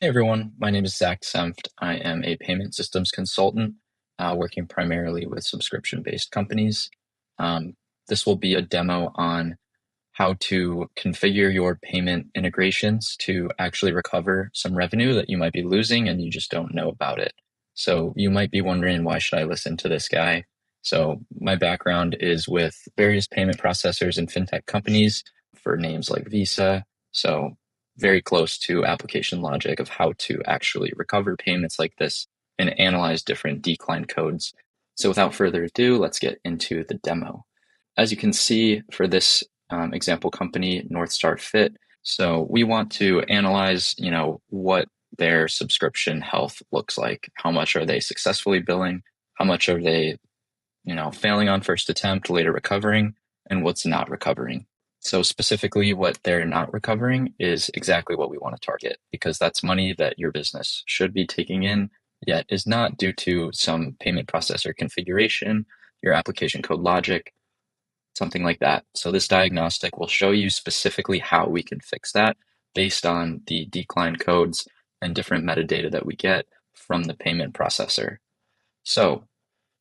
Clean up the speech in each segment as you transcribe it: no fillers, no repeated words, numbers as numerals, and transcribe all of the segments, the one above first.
Hey everyone, my name is Zach Senft. I am a payment systems consultant working primarily with subscription-based companies. This will be a demo on how to configure your payment integrations to actually recover some revenue that you might be losing and you just don't know about it. So you might be wondering, why should I listen to this guy? So my background is with various payment processors and fintech companies for names like Visa. So very close to application logic of how to actually recover payments like this and analyze different decline codes. So without further ado, let's get into the demo. As you can see for this example company, North Star Fit, so we want to analyze, what their subscription health looks like. How much are they successfully billing? How much are they, failing on first attempt, later recovering, and what's not recovering? So specifically what they're not recovering is exactly what we want to target, because that's money that your business should be taking in, yet is not due to some payment processor configuration, your application code logic, something like that. So this diagnostic will show you specifically how we can fix that based on the decline codes and different metadata that we get from the payment processor. So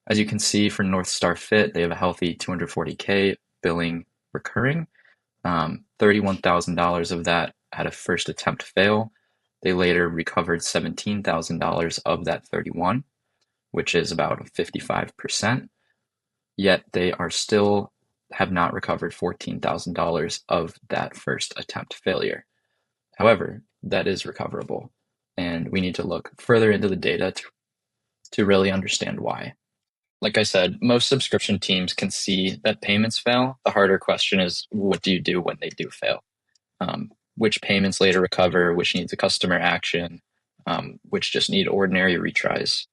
as you can see for North Star Fit, they have a healthy 240K billing recurring. $31,000 of that had a first attempt fail. They later recovered $17,000 of that 31, which is about 55%. Yet they are still have not recovered $14,000 of that first attempt failure. However, that is recoverable, and we need to look further into the data to really understand why. Like I said, most subscription teams can see that payments fail. The harder question is, what do you do when they do fail? Which payments later recover, which needs a customer action, which just need ordinary retries.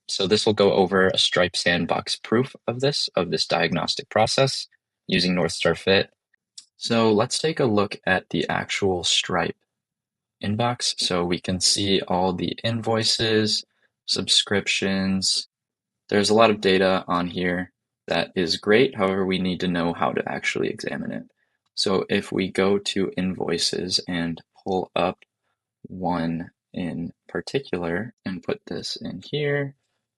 So this will go over a Stripe sandbox proof of this diagnostic process using North Star Fit. So let's take a look at the actual Stripe inbox so we can see all the invoices, subscriptions. There's a lot of data on here that is great. However, we need to know how to actually examine it. So if we go to invoices and pull up one in particular and put this in here,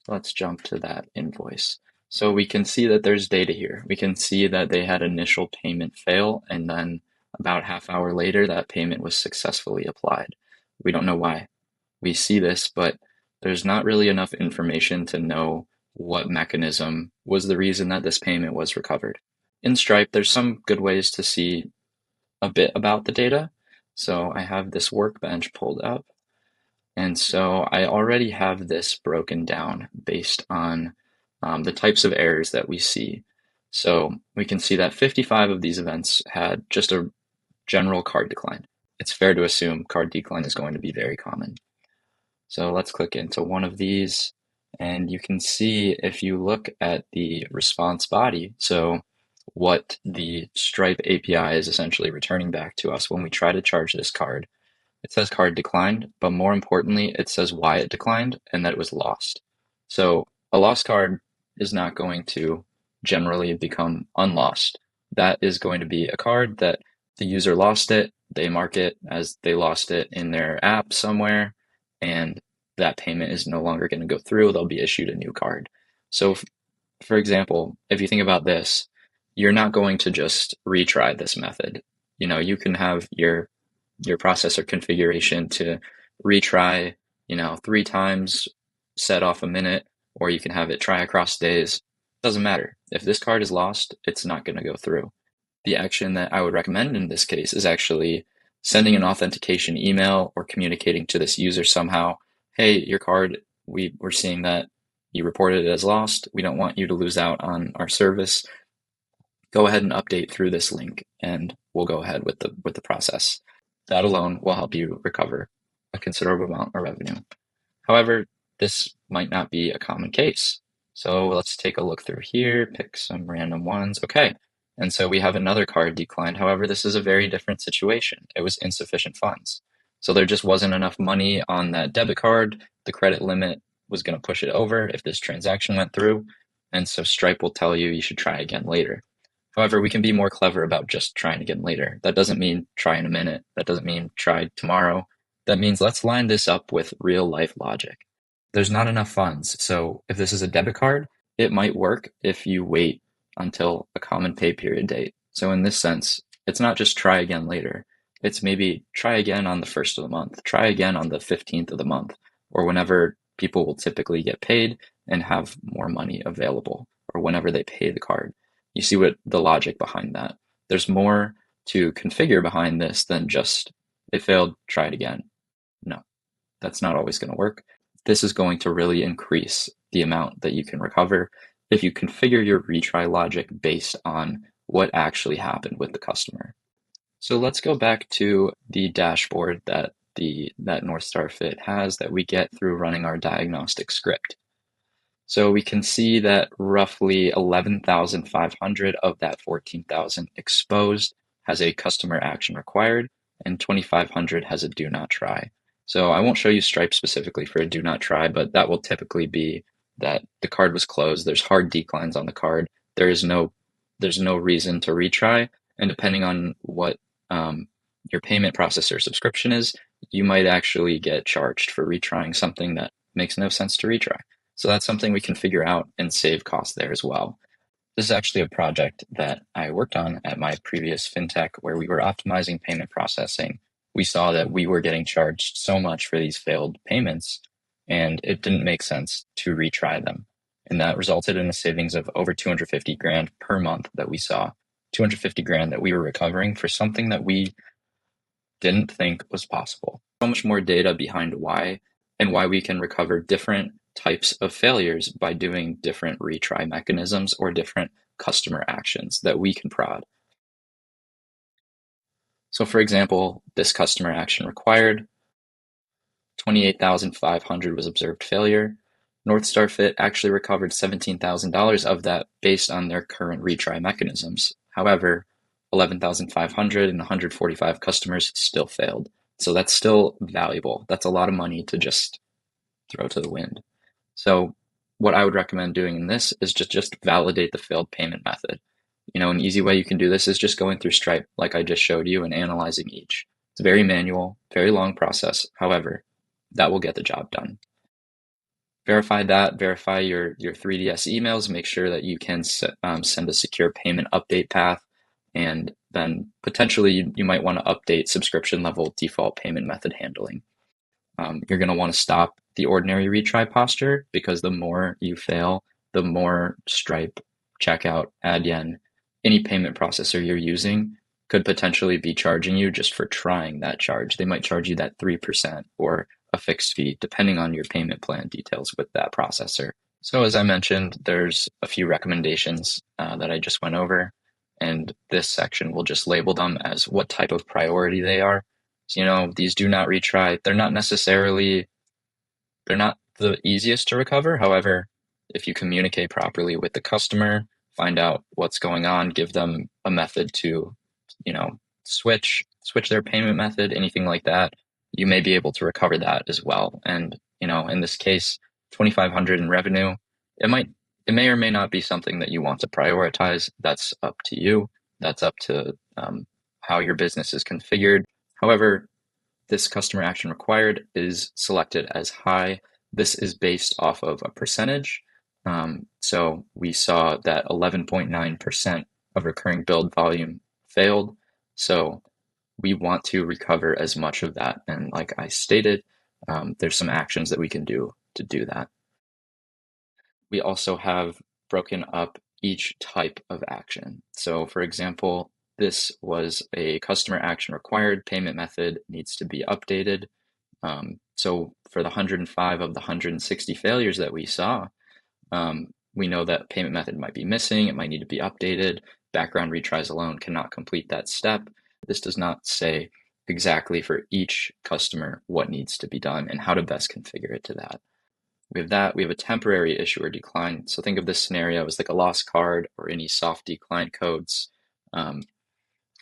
let's jump to that invoice. So we can see that there's data here. We can see that they had initial payment fail, and then about half hour later, that payment was successfully applied. We don't know why we see this, but there's not really enough information to know what mechanism was the reason that this payment was recovered. In Stripe, there's some good ways to see a bit about the data. So I have this workbench pulled up. And so I already have this broken down based on the types of errors that we see. So we can see that 55 of these events had just a general card decline. It's fair to assume card decline is going to be very common. So let's click into one of these, and you can see if you look at the response body, so what the Stripe API is essentially returning back to us when we try to charge this card. It says card declined, but more importantly, it says why it declined and that it was lost. So a lost card is not going to generally become unlost. That is going to be a card that the user lost it, they mark it as they lost it in their app somewhere, and that payment is no longer going to go through. They'll be issued a new card. So for example, if you think about this, you're not going to just retry this method. You can have your processor configuration to retry, 3 times, set off a minute, or you can have it try across days. Doesn't matter. If this card is lost, it's not going to go through. The action that I would recommend in this case is actually sending an authentication email or communicating to this user somehow, hey, your card, we're seeing that you reported it as lost. We don't want you to lose out on our service. Go ahead and update through this link, and we'll go ahead with the process. That alone will help you recover a considerable amount of revenue. However, this might not be a common case. So let's take a look through here, pick some random ones. Okay, and so we have another card declined. However, this is a very different situation. It was insufficient funds. So there just wasn't enough money on that debit card. The credit limit was going to push it over if this transaction went through. And so Stripe will tell you should try again later. However, we can be more clever about just trying again later. That doesn't mean try in a minute. That doesn't mean try tomorrow. That means let's line this up with real life logic. There's not enough funds. So if this is a debit card, it might work if you wait until a common pay period date. So in this sense, it's not just try again later. It's maybe try again on the 1st of the month, try again on the 15th of the month, or whenever people will typically get paid and have more money available, or whenever they pay the card. You see what the logic behind that. There's more to configure behind this than just it failed, try it again. No, that's not always going to work. This is going to really increase the amount that you can recover if you configure your retry logic based on what actually happened with the customer. So let's go back to the dashboard that North Star Fit has that we get through running our diagnostic script. So we can see that roughly 11,500 of that 14,000 exposed has a customer action required, and 2,500 has a do not try. So I won't show you Stripe specifically for a do not try, but that will typically be that the card was closed. There's hard declines on the card. There's no reason to retry, and depending on what your payment processor subscription is, you might actually get charged for retrying something that makes no sense to retry. So that's something we can figure out and save costs there as well. This is actually a project that I worked on at my previous fintech where we were optimizing payment processing. We saw that we were getting charged so much for these failed payments, and it didn't make sense to retry them. And that resulted in a savings of over 250 grand per month that we saw, 250 grand that we were recovering for something that we didn't think was possible. So much more data behind why we can recover different types of failures by doing different retry mechanisms or different customer actions that we can prod. So for example, this customer action required, 28,500 was observed failure. North Star Fit actually recovered $17,000 of that based on their current retry mechanisms. However, 11,500 and 145 customers still failed. So that's still valuable. That's a lot of money to just throw to the wind. So what I would recommend doing in this is just validate the failed payment method. An easy way you can do this is just going through Stripe like I just showed you and analyzing each. It's very manual, very long process. However, that will get the job done. Verify your 3DS emails, make sure that you can send a secure payment update path, and then potentially you might want to update subscription level default payment method handling. You're going to want to stop the ordinary retry posture because the more you fail, the more Stripe, Checkout, Adyen, any payment processor you're using could potentially be charging you just for trying that charge. They might charge you that 3% or a fixed fee, depending on your payment plan details with that processor. So as I mentioned, there's a few recommendations that I just went over, and this section will just label them as what type of priority they are. So, these do not retry, they're not the easiest to recover. However, if you communicate properly with the customer, find out what's going on, give them a method to, switch their payment method, anything like that, you may be able to recover that as well. And, in this case, 2,500 in revenue, it may or may not be something that you want to prioritize. That's up to you. That's up to how your business is configured. However, this customer action required is selected as high. This is based off of a percentage. So we saw that 11.9% of recurring billed volume failed. So we want to recover as much of that. And like I stated, there's some actions that we can do to do that. We also have broken up each type of action. So for example, this was a customer action required, payment method needs to be updated. So for the 105 of the 160 failures that we saw, we know that payment method might be missing, it might need to be updated. Background retries alone cannot complete that step. This does not say exactly for each customer what needs to be done and how to best configure it to that. We have a temporary issuer decline. So think of this scenario as like a lost card or any soft decline codes.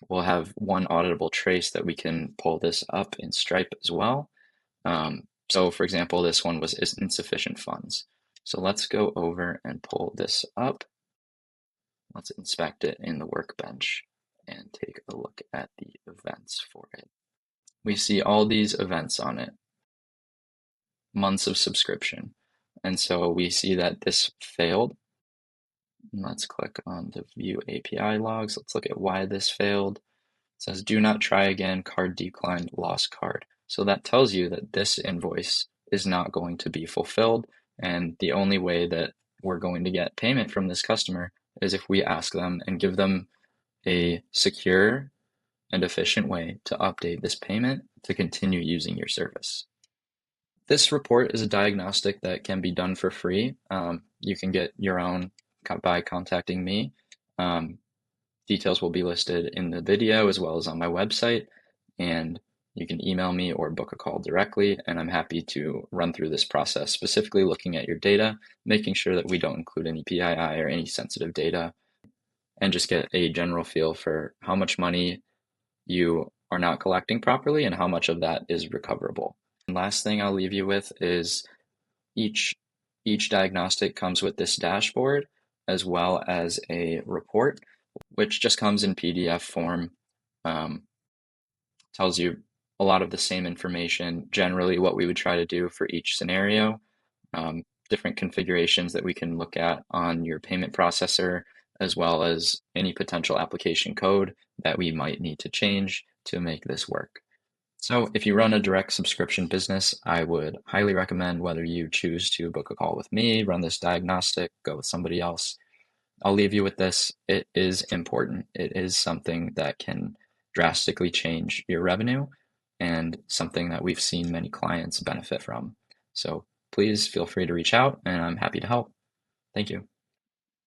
We'll have one auditable trace that we can pull this up in Stripe as well. So for example, this one was insufficient funds. So let's go over and pull this up. Let's inspect it in the workbench and take a look at the events for it. we see all these events on it, months of subscription. And so we see that this failed. Let's click on the view API logs. Let's look at why this failed. It says, do not try again, card declined, lost card. So that tells you that this invoice is not going to be fulfilled. And the only way that we're going to get payment from this customer is if we ask them and give them a secure and efficient way to update this payment to continue using your service. This report is a diagnostic that can be done for free. You can get your own by contacting me. Details will be listed in the video as well as on my website, and you can email me or book a call directly, and I'm happy to run through this process, specifically looking at your data, making sure that we don't include any PII or any sensitive data, and just get a general feel for how much money you are not collecting properly and how much of that is recoverable. And last thing I'll leave you with is each diagnostic comes with this dashboard as well as a report, which just comes in PDF form. Tells you a lot of the same information, generally what we would try to do for each scenario, different configurations that we can look at on your payment processor, as well as any potential application code that we might need to change to make this work. So if you run a direct subscription business, I would highly recommend whether you choose to book a call with me, run this diagnostic, go with somebody else. I'll leave you with this. It is important. It is something that can drastically change your revenue and something that we've seen many clients benefit from. So please feel free to reach out and I'm happy to help. Thank you.